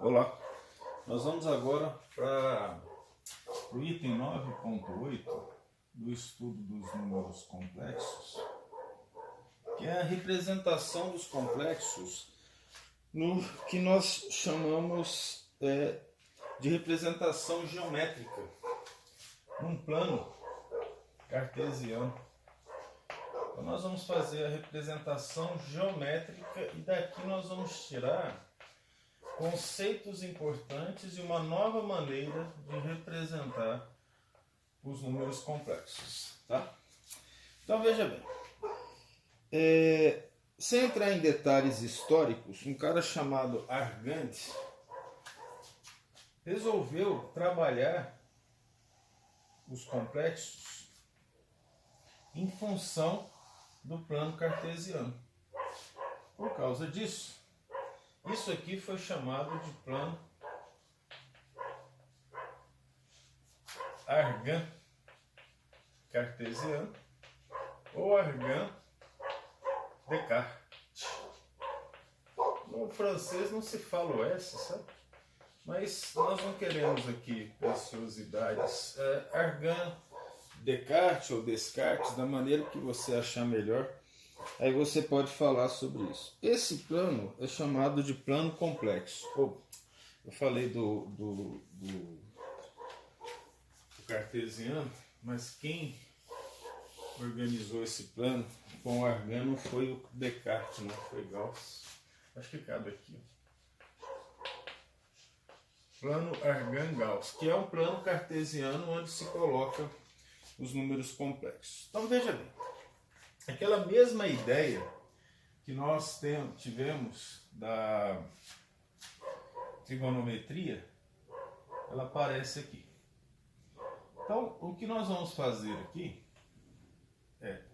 Olá, nós vamos agora para o item 9.8 do estudo dos números complexos, que é a representação dos complexos no que nós chamamos de representação geométrica, num plano cartesiano. Então nós vamos fazer a representação geométrica e daqui nós vamos tirar conceitos importantes e uma nova maneira de representar os números complexos, tá? Então veja bem, sem entrar em detalhes históricos, um cara chamado Argand resolveu trabalhar os complexos em função do plano cartesiano. Por causa disso, isso aqui foi chamado de plano Argand cartesiano ou Argand Descartes. No francês não se fala o S, sabe? Mas nós não queremos aqui preciosidades. Argand Descartes ou Descartes, da maneira que você achar melhor. Aí você pode falar sobre isso. Esse plano é chamado de plano complexo. Eu falei do cartesiano, mas quem organizou esse plano com o Argand não foi o Descartes, não foi Gauss. Acho que cabe aqui. Plano Argand-Gauss, que é um plano cartesiano onde se coloca os números complexos. Então veja bem. Aquela mesma ideia que nós tivemos da trigonometria, ela aparece aqui. Então, o que nós vamos fazer aqui é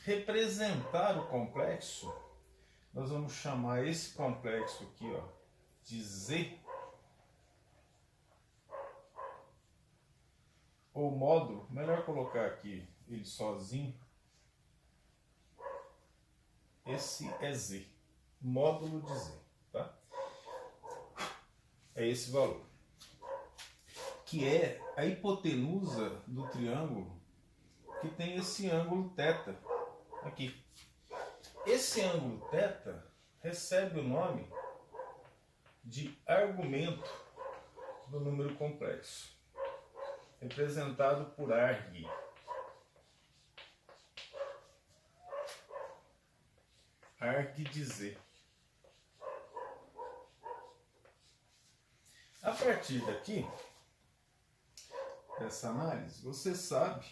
representar o complexo. Nós vamos chamar esse complexo aqui, ó, de Z, ou módulo. Melhor colocar aqui ele sozinho. Esse é Z, módulo de Z, tá? É esse valor, que é a hipotenusa do triângulo que tem esse ângulo θ aqui. Esse ângulo θ recebe o nome de argumento do número complexo, representado por arg. Arg de Z. A partir daqui, dessa análise, você sabe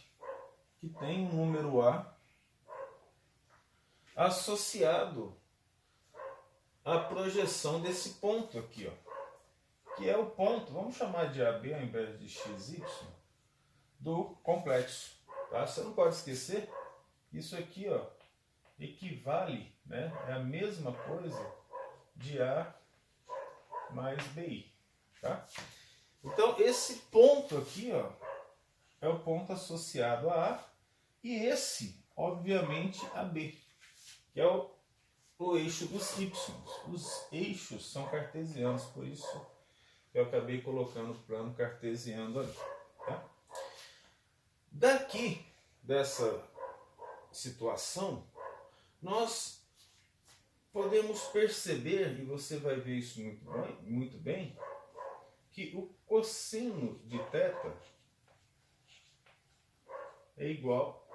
que tem um número A associado à projeção desse ponto aqui, ó, que é o ponto, vamos chamar de AB ao invés de XY, do complexo. Tá? Você não pode esquecer, isso aqui, ó, equivale, né, é a mesma coisa de A mais BI. Tá? Então, esse ponto aqui, ó, é o ponto associado a A, e esse, obviamente, a B, que é o eixo dos Y. Os eixos são cartesianos, por isso eu acabei colocando o plano cartesiano ali. Tá? Daqui, dessa situação, nós podemos perceber, e você vai ver isso muito bem, que o cosseno de θ é igual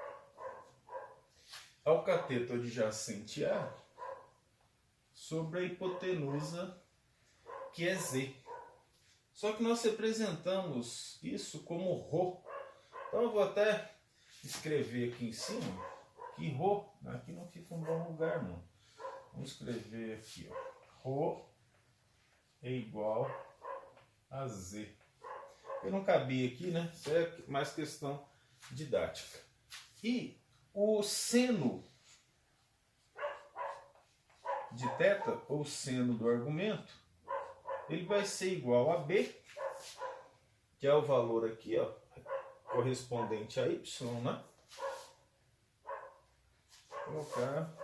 ao cateto adjacente A sobre a hipotenusa, que é Z. Só que nós representamos isso como ρ. Então eu vou até escrever aqui em cima que ρ, aqui não fica um bom lugar não. Vamos escrever aqui, ó, ρ é igual a Z. Eu não cabia aqui, né? Isso é mais questão didática. E o seno de θ, ou seno do argumento, ele vai ser igual a B, que é o valor aqui, ó, correspondente a Y, né? Vou colocar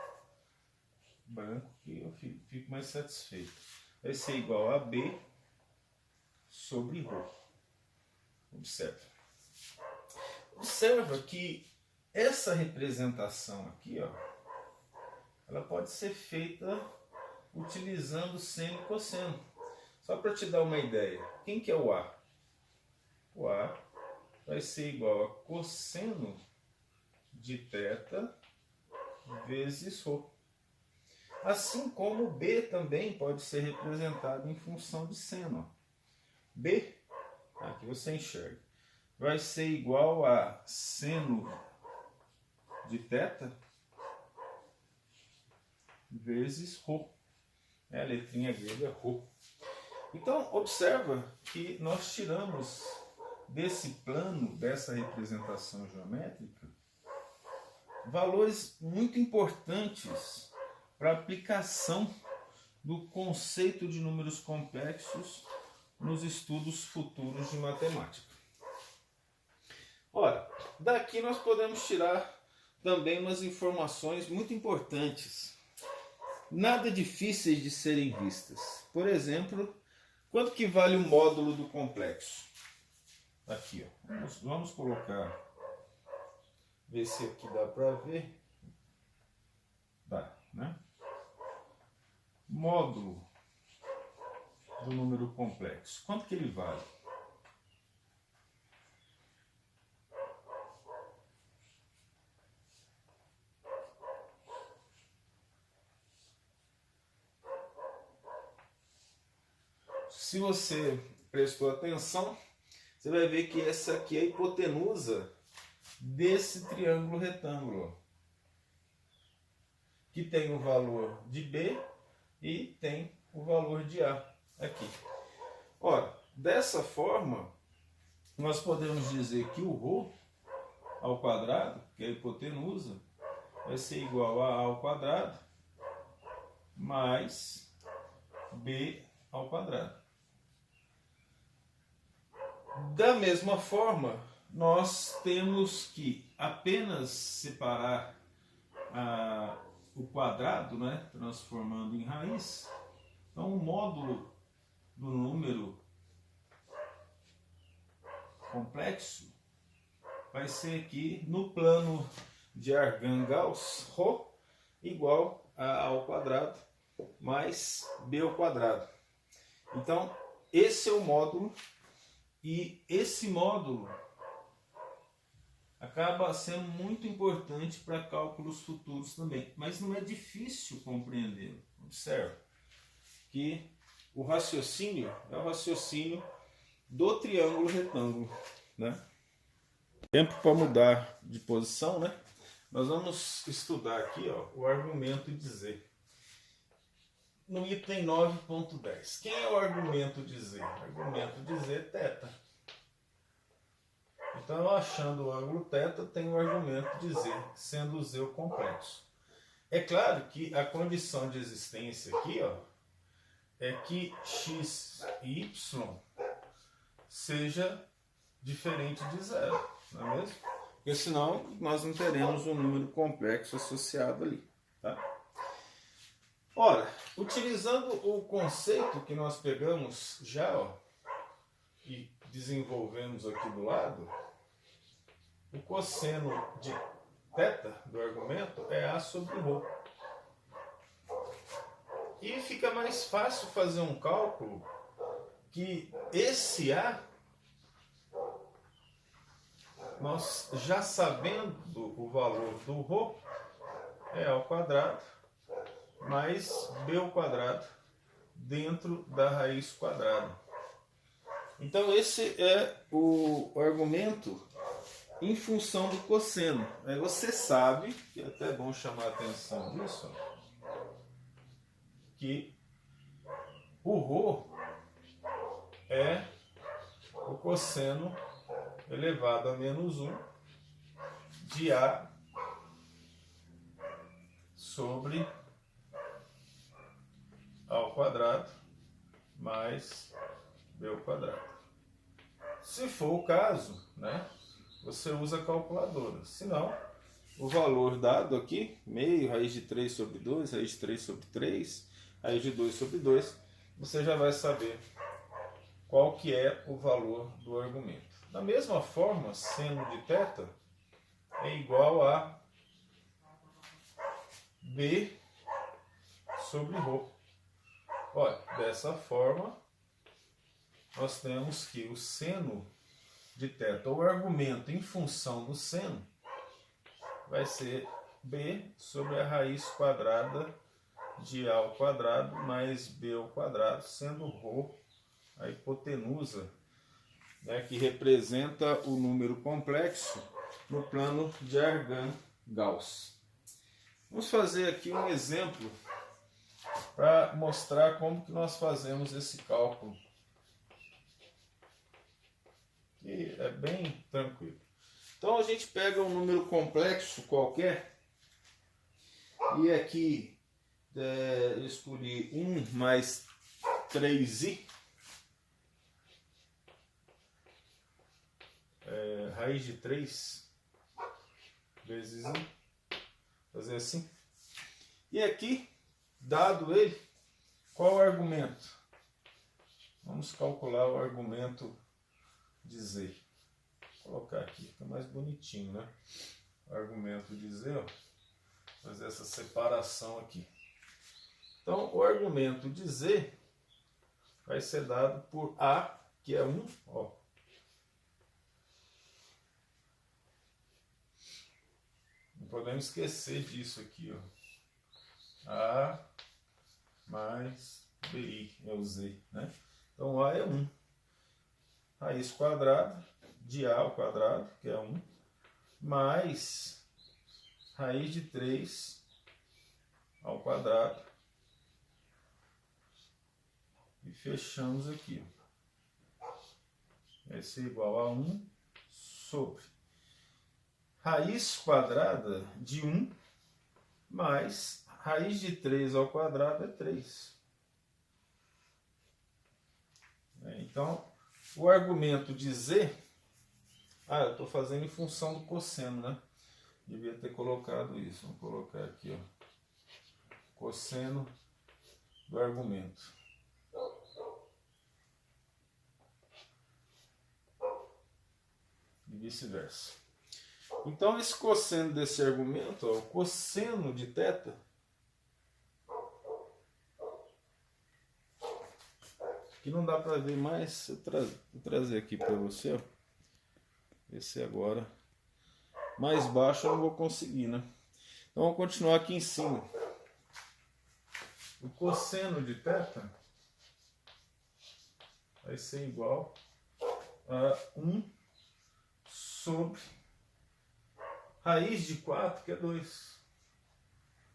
branco que eu fico mais satisfeito. Vai ser igual a B sobre ρ. Observa. Observa que essa representação aqui, ó, ela pode ser feita utilizando seno e cosseno. Só para te dar uma ideia, quem que é o A? O A vai ser igual a cosseno de θ vezes ρ. Assim como o B também pode ser representado em função de seno. B, aqui você enxerga, vai ser igual a seno de θ vezes ρ. A letrinha grega ρ. Então, observa que nós tiramos desse plano, dessa representação geométrica, valores muito importantes para a aplicação do conceito de números complexos nos estudos futuros de matemática. Ora, daqui nós podemos tirar também umas informações muito importantes, nada difíceis de serem vistas. Por exemplo, quanto que vale o módulo do complexo? Aqui, ó. Vamos colocar, ver se aqui dá para ver. Dá, né? Módulo do número complexo. Quanto que ele vale? Se você prestou atenção, você vai ver que essa aqui é a hipotenusa desse triângulo retângulo, que tem o valor de B e tem o valor de A aqui. Ora, dessa forma, nós podemos dizer que o ρ ao quadrado, que é a hipotenusa, vai ser igual a ao quadrado mais B ao quadrado. Da mesma forma, nós temos que apenas separar o quadrado, né, transformando em raiz. Então, o módulo do número complexo vai ser aqui no plano de Argand-Gauss, ρ igual a ao quadrado mais b ao quadrado. Então, esse é o módulo, e esse módulo acaba sendo muito importante para cálculos futuros também, mas não é difícil compreendê-lo. Observe que o raciocínio é o raciocínio do triângulo retângulo, né? Tempo para mudar de posição, né? Nós vamos estudar aqui, ó, o argumento de Z. No item 9.10. Quem é o argumento de Z? O argumento de Z é θ. Então, achando o ângulo θ, tem o argumento de Z, sendo Z o complexo. É claro que a condição de existência aqui, ó, é que x e y seja diferente de zero, não é mesmo? Porque senão nós não teremos um número complexo associado ali, tá? Ora, utilizando o conceito que nós pegamos já, ó, e desenvolvemos aqui do lado, o cosseno de θ do argumento é A sobre ρ. E fica mais fácil fazer um cálculo que esse A, nós já sabendo o valor do ρ, é A ao quadrado mais B ao quadrado dentro da raiz quadrada. Então esse é o argumento em função do cosseno. Aí você sabe, que é até bom chamar a atenção disso, que o ρ é o cosseno elevado a menos 1 de A sobre A ao quadrado mais B ao quadrado. Se for o caso, né, você usa a calculadora. Se não, o valor dado aqui, meio, raiz de 3 sobre 2, raiz de 3 sobre 3, raiz de 2 sobre 2, você já vai saber qual que é o valor do argumento. Da mesma forma, seno de θ é igual a B sobre ρ. Olha, dessa forma, nós temos que o seno de θ, o argumento em função do seno, vai ser B sobre a raiz quadrada de A ao quadrado mais B ao quadrado, sendo ρ a hipotenusa, né, que representa o número complexo no plano de Argand-Gauss. Vamos fazer aqui um exemplo para mostrar como que nós fazemos esse cálculo. E é bem tranquilo. Então a gente pega um número complexo qualquer e aqui eu escolhi 1 mais 3i, raiz de 3 vezes i, fazer assim. E aqui, dado ele, qual o argumento? Vamos calcular o argumento de z. Vou colocar aqui, fica mais bonitinho, né? O argumento de z, ó, fazer essa separação aqui. Então, o argumento de z vai ser dado por A, que é 1, ó. Não podemos esquecer disso aqui, ó. A mais BI é o z, né? Então, A é 1. Raiz quadrada de A ao quadrado, que é 1, mais raiz de 3 ao quadrado. E fechamos aqui. Vai ser igual a 1 sobre raiz quadrada de 1 mais raiz de 3 ao quadrado é 3. Então, o argumento de z... eu estou fazendo em função do cosseno, né? Devia ter colocado isso. Vamos colocar aqui, ó. Cosseno do argumento. E vice-versa. Então, esse cosseno desse argumento, ó, o cosseno de θ, que não dá para ver mais, vou trazer aqui para você, ó. Esse agora, mais baixo eu não vou conseguir, né? Então, vamos continuar aqui em cima. O cosseno de θ vai ser igual a 1 sobre raiz de 4, que é 2.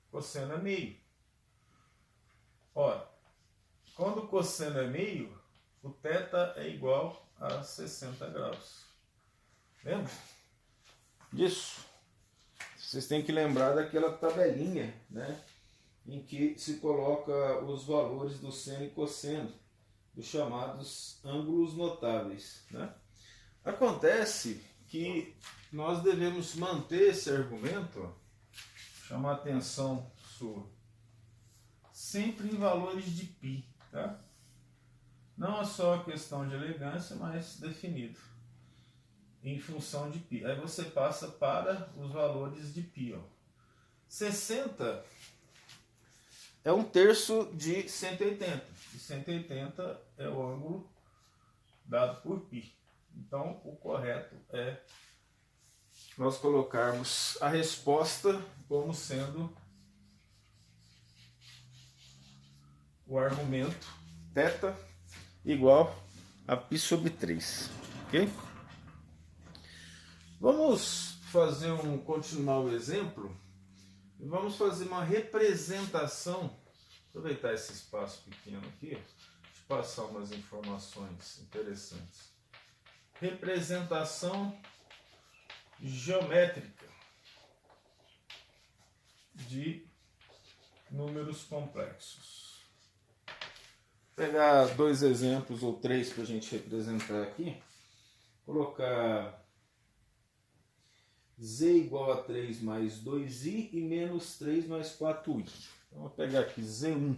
Cosseno é meio. Ora, quando o cosseno é meio, o θ é igual a 60 graus. Lembra disso? Vocês têm que lembrar daquela tabelinha, né, em que se coloca os valores do seno e cosseno, dos chamados ângulos notáveis, né? Acontece que nós devemos manter esse argumento, ó, chamar a atenção sua, sempre em valores de π, tá? Não é só questão de elegância, mas definido em função de π. Aí você passa para os valores de π, ó. 60 é 1/3 de 180. E 180 é o ângulo dado por π. Então, o correto é nós colocarmos a resposta como sendo o argumento θ igual a π sobre 3. Ok? Vamos continuar o exemplo e vamos fazer uma representação. Aproveitar esse espaço pequeno aqui, de passar umas informações interessantes. Representação geométrica de números complexos. Vou pegar 2 exemplos ou 3 para a gente representar aqui. Colocar z igual a 3 mais 2i e menos 3 mais 4i. Então, vou pegar aqui z1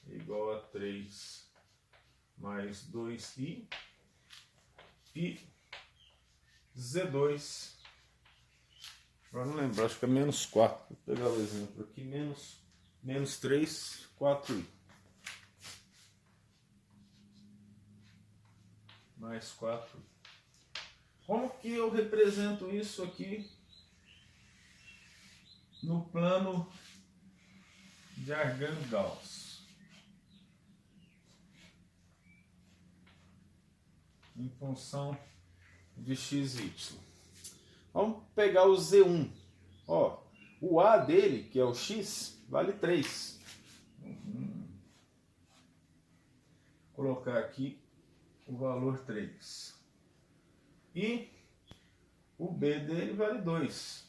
igual a 3 mais 2i e Z2. Agora não lembro, acho que é menos 4. Vou pegar o exemplo aqui, menos 3, 4i. Mais 4. Como que eu represento isso aqui no plano de Argand-Gauss? Em função de x e y. Vamos pegar o Z1. Ó, o A dele, que é o x, vale 3. Vou colocar aqui o valor 3. E o B dele vale 2.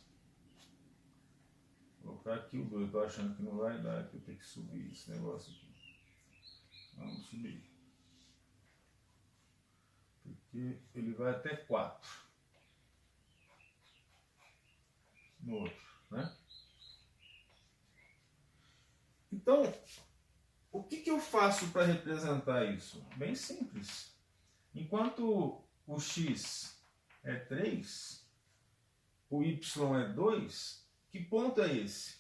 Vou colocar aqui o 2. Estou achando que não vai dar, que eu tenho que subir esse negócio aqui. Vamos subir. Porque ele vai até 4. No outro, né? Então, o que eu faço para representar isso? Bem simples. Enquanto o x é 3, o y é 2, que ponto é esse?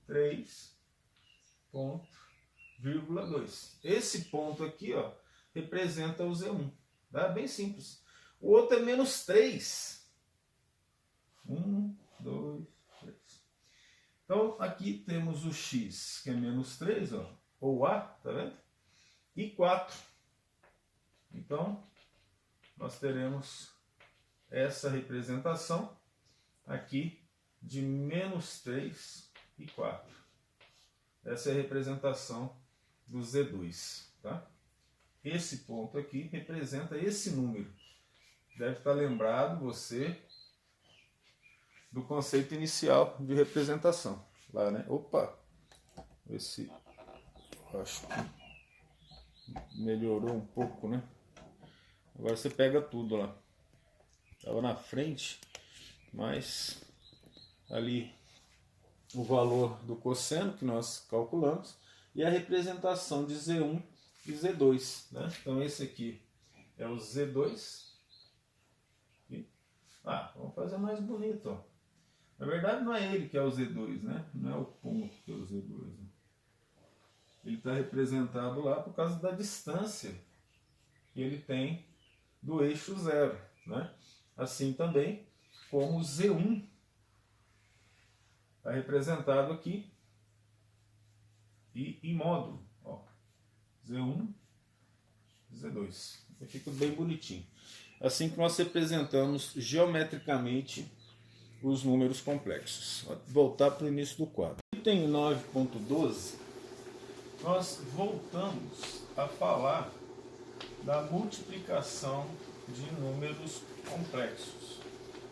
3,2. Esse ponto aqui, ó, representa o Z1. Tá? Bem simples. O outro é menos 3. 1, 2, 3. Então, aqui temos o x, que é menos 3, ó, ou A, tá vendo? E 4. Então, nós teremos essa representação aqui de menos 3 e 4. Essa é a representação do Z2. Tá? Esse ponto aqui representa esse número. Deve estar lembrado você do conceito inicial de representação. Lá, né? Opa! Esse, acho que melhorou um pouco, né? Agora você pega tudo lá. Estava na frente, mas ali o valor do cosseno que nós calculamos e a representação de Z1 e Z2. Né? Então esse aqui é o Z2. Vamos fazer mais bonito. Ó. Na verdade não é ele que é o Z2, né? Não é o ponto que é o Z2. Né? Ele está representado lá por causa da distância que ele tem do eixo zero. Né? Assim também como o Z1 está representado aqui e em módulo. Ó, Z1, Z2. Fica bem bonitinho. Assim que nós representamos geometricamente os números complexos. Vou voltar para o início do quadro. Item 9.12, nós voltamos a falar da multiplicação de números complexos.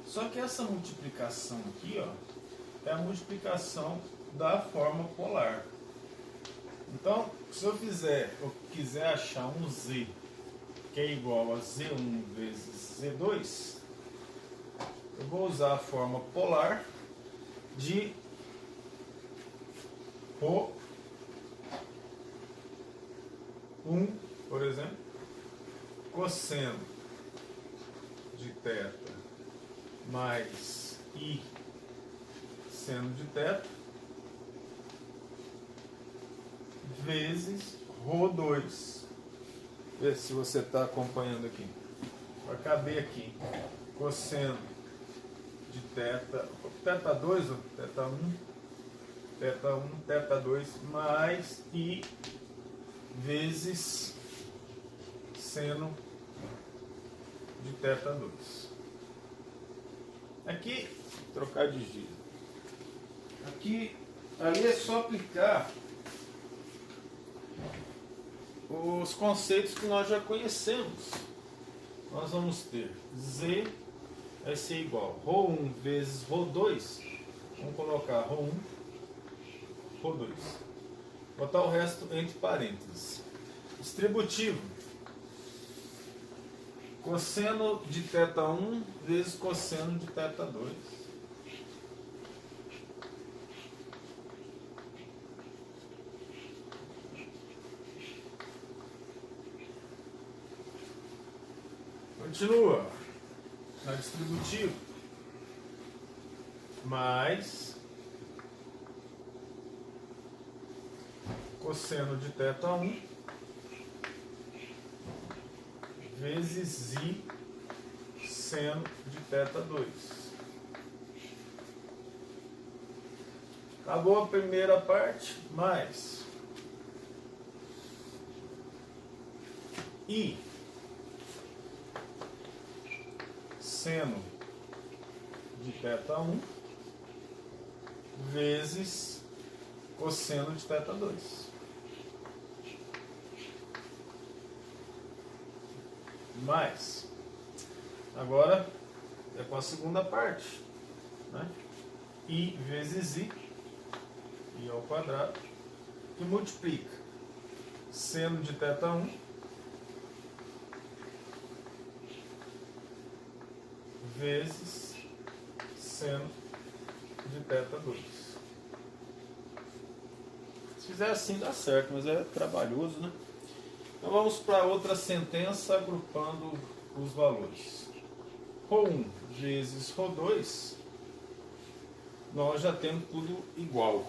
Só que essa multiplicação aqui, ó, é a multiplicação da forma polar. Então, se eu quiser achar um z que é igual a Z1 vezes Z2, eu vou usar a forma polar de ρ1, por exemplo, cosseno de θ mais I seno de θ vezes ρ2. Vê se você está acompanhando aqui. Vai caber aqui cosseno de θ2, θ1, θ2 mais I vezes seno de θ2. Aqui, trocar de giro. Ali é só aplicar os conceitos que nós já conhecemos. Nós vamos ter Z vai ser igual a ρ1 vezes ρ2. Vamos colocar ρ1, ρ2. Botar o resto entre parênteses. Distributivo. Cosseno de θ1 vezes cosseno de θ2. Continua. Na distributiva. Mais cosseno de θ1 vezes I seno de θ2. Acabou a primeira parte, mais I seno de θ1 vezes cosseno de θ2. Mais, agora é com a segunda parte, né? I vezes I ao quadrado, que multiplica seno de θ1 vezes seno de θ2. Se fizer assim dá certo, mas é trabalhoso, né? Então vamos para outra sentença agrupando os valores. Ρ1 vezes Ρ2, nós já temos tudo igual.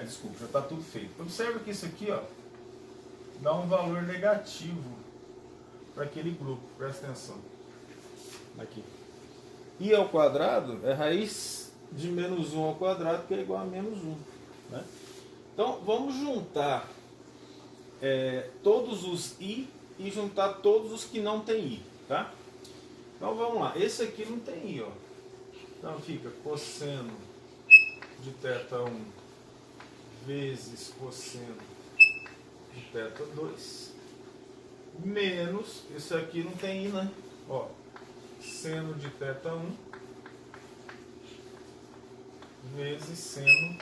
Desculpa, já está tudo feito. Observe que isso aqui, ó, dá um valor negativo para aquele grupo, presta atenção. Aqui. I ao quadrado é raiz de menos 1 ao quadrado, que é igual a menos 1. Né? Então, vamos juntar todos os I e juntar todos os que não tem I. Tá? Então, vamos lá. Esse aqui não tem I. Ó. Então, fica cosseno de θ1 vezes cosseno de θ2 menos, esse aqui não tem I, né? Ó, seno de θ1 vezes seno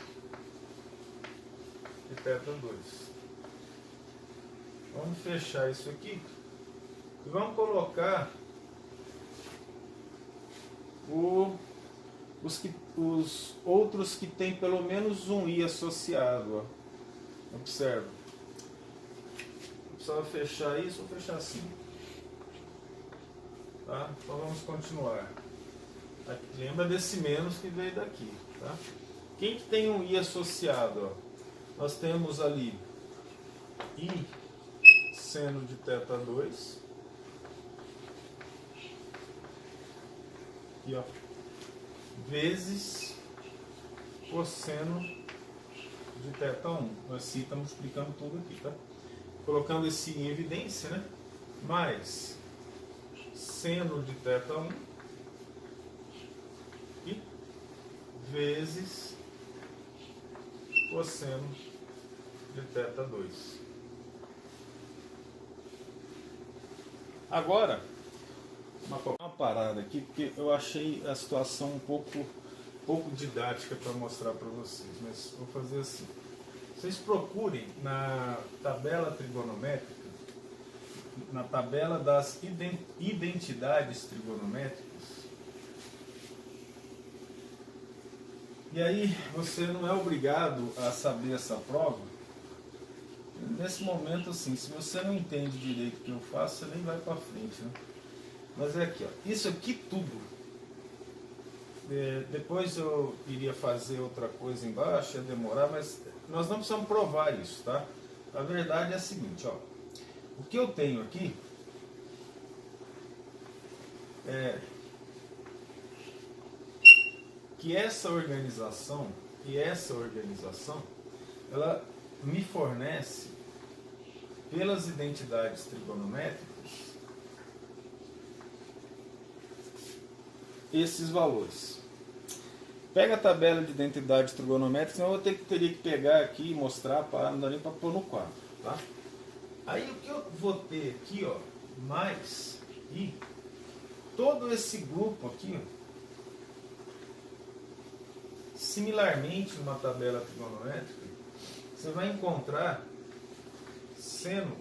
de θ2. Vamos fechar isso aqui e vamos colocar os outros que tem pelo menos um I associado. Ó. Observa. Precisava fechar isso ou fechar assim. Tá? Então vamos continuar. Aqui, lembra desse menos que veio daqui. Tá? Quem que tem um I associado? Ó? Nós temos ali I seno de θ2. Aqui, ó. Vezes cosseno de θ1. Nós estamos explicando tudo aqui, tá? Colocando esse em evidência, né? Mais seno de θ1 e vezes cosseno de θ2. Agora, uma parada aqui, porque eu achei a situação um pouco didática para mostrar para vocês, mas vou fazer assim. Vocês procurem na tabela trigonométrica, na tabela das identidades trigonométricas, e aí você não é obrigado a saber essa prova. Nesse momento, assim, se você não entende direito o que eu faço, você nem vai para frente, né? Mas é aqui, ó. Isso aqui tudo. Depois eu iria fazer outra coisa embaixo, ia demorar, mas nós não precisamos provar isso, tá? A verdade é a seguinte, ó. O que eu tenho aqui é que essa organização ela me fornece, pelas identidades trigonométricas, esses valores. Pega a tabela de identidades trigonométricas, senão eu teria que pegar aqui e mostrar, não dá nem para pôr no quadro. Tá? Aí o que eu vou ter aqui, ó, mais I, todo esse grupo aqui, ó, similarmente numa tabela trigonométrica, você vai encontrar seno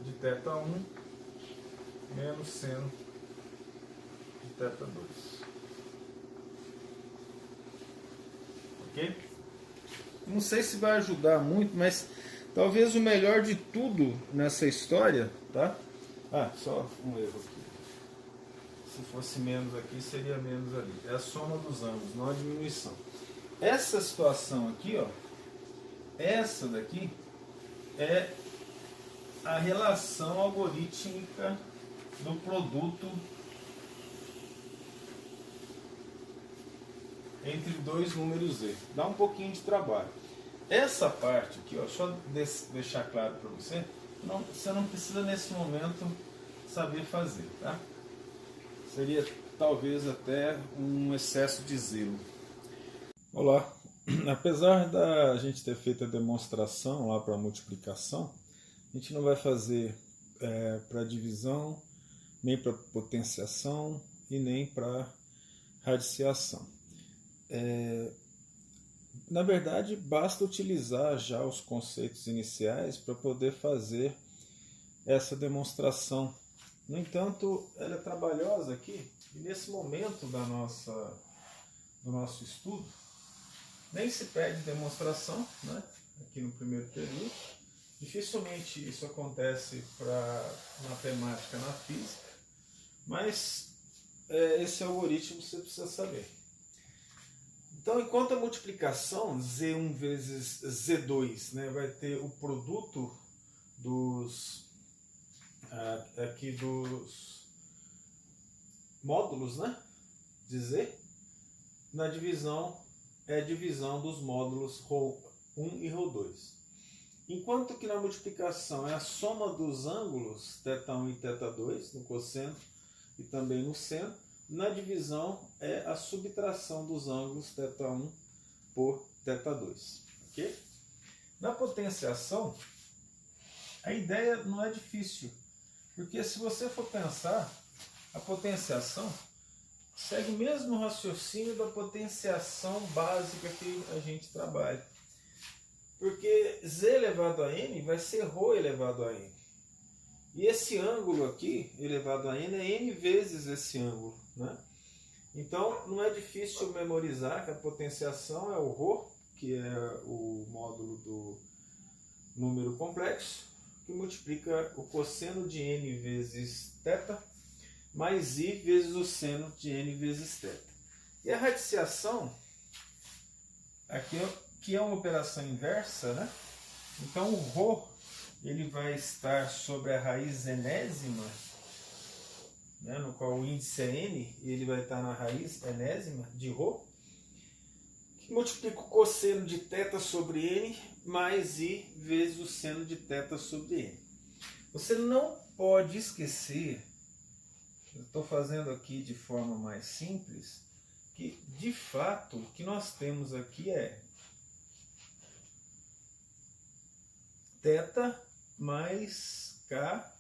de θ1 menos seno de θ2. Ok? Não sei se vai ajudar muito, mas Talvez o melhor de tudo nessa história, tá? Ah, só um erro aqui. Se fosse menos aqui, seria menos ali. É a soma dos ângulos, não a diminuição. Essa situação aqui, ó, essa daqui é a relação algorítmica do produto entre dois números Z. Dá um pouquinho de trabalho. Essa parte aqui, ó, deixa eu deixar claro para você, você não precisa nesse momento saber fazer, tá? Seria talvez até um excesso de zelo. Olá, apesar da gente ter feito a demonstração lá para multiplicação, a gente não vai fazer para divisão, nem para potenciação e nem para radiciação. Na verdade, basta utilizar já os conceitos iniciais para poder fazer essa demonstração. No entanto, ela é trabalhosa aqui, e nesse momento do nosso estudo, nem se pede demonstração, né? Aqui no primeiro período. Dificilmente isso acontece para matemática na física, mas esse algoritmo você precisa saber. Então, enquanto a multiplicação Z1 vezes Z2, né, vai ter o produto dos módulos, né, de Z, na divisão é a divisão dos módulos ρ1 e ρ2. Enquanto que na multiplicação é a soma dos ângulos θ1 e θ2, no cosseno e também no seno, na divisão é a subtração dos ângulos θ1 por θ2. Okay? Na potenciação, a ideia não é difícil, porque se você for pensar, a potenciação segue o mesmo raciocínio da potenciação básica que a gente trabalha. Porque Z elevado a N vai ser ρ elevado a N. E esse ângulo aqui, elevado a N, é N vezes esse ângulo, né? Então, não é difícil memorizar que a potenciação é o ρ, que é o módulo do número complexo, que multiplica o cosseno de N vezes θ, mais I vezes o seno de N vezes θ. E a radiciação, aqui que é uma operação inversa, né? Então, o ρ ele vai estar sobre a raiz enésima, né, no qual o índice é n, e ele vai estar na raiz enésima de ρ, que multiplica o cosseno de θ sobre n, mais i vezes o seno de θ sobre n. Você não pode esquecer, eu estou fazendo aqui de forma mais simples, que de fato o que nós temos aqui é θ mais K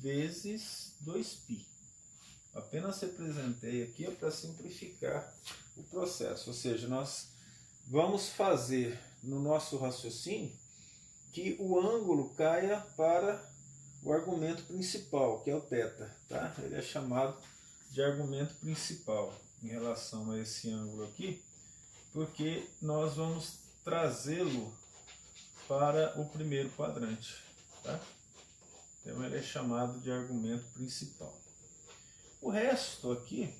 vezes 2π. Apenas representei aqui para simplificar o processo. Ou seja, nós vamos fazer no nosso raciocínio que o ângulo caia para o argumento principal, que é o θ. Tá? Ele é chamado de argumento principal em relação a esse ângulo aqui, porque nós vamos trazê-lo para o primeiro quadrante. Tá? Então ele é chamado de argumento principal. O resto aqui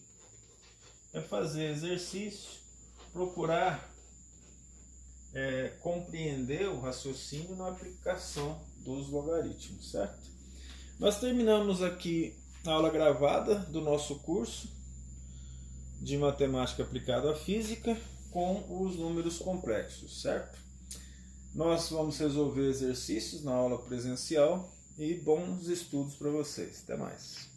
é fazer exercício, procurar compreender o raciocínio na aplicação dos logaritmos, certo? Nós terminamos aqui a aula gravada do nosso curso de matemática aplicada à física com os números complexos, certo? Nós vamos resolver exercícios na aula presencial e bons estudos para vocês. Até mais!